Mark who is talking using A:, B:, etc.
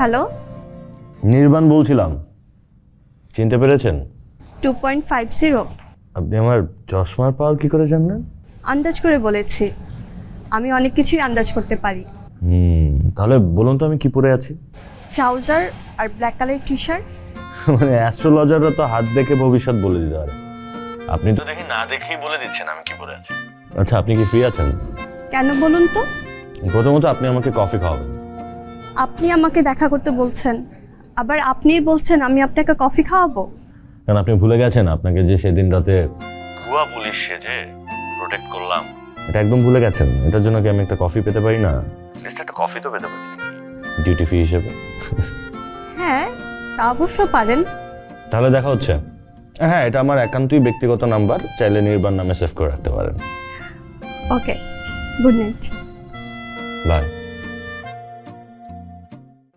A: Hello,
B: নির্বাণ বলছিলাম, চিনতে পেরেছেন?
A: 2.50।
B: আপনি আমার চশমার পাওয়ার কি করে জানলেন?
A: আন্দাজ করে বলেছি, আমি অনেক কিছুই আন্দাজ করতে পারি।
B: তাহলে বলুন তো আমি কি পরে আছি?
A: ট্রাউজার আর ব্ল্যাক কালারের টি শার্ট।
B: মানে অ্যাস্ট্রোলজাররা তো হাত দেখে ভবিষ্যৎ বলে দিতে পারে, আপনি তো দেখি না দেখেই বলে দিচ্ছেন আমি কি পরে আছি। আচ্ছা, আপনি কি ফ্রি আছেন?
A: কেন বলুন তো?
B: প্রথমত আপনি আমাকে কফি খাওয়াবেন।
A: আপনি আমাকে দেখা করতে বলছেন, আবার আপনিই বলছেন আমি আপনাকে কফি খাওয়াবো।
B: কারণ আপনি ভুলে গেছেন আপনাকে যে সেদিন রাতে ভুয়া পুলিশ সেজে প্রোটেক্ট করলাম, এটা একদম ভুলে গেছেন। এটার জন্য কি আমি একটা কফি পেতে পারি না? লিস্ট একটা কফি তো পেতে পারি ডিউটি ফি হিসেবে।
A: হ্যাঁ, তা অবশ্য পারেন।
B: তাহলে দেখা হচ্ছে। হ্যাঁ, এটা আমার একান্তই ব্যক্তিগত নাম্বার, চাইলে নির্বাণ নামে সেভ করে রাখতে পারেন।
A: ওকে, গুড নাইট।
B: বাই।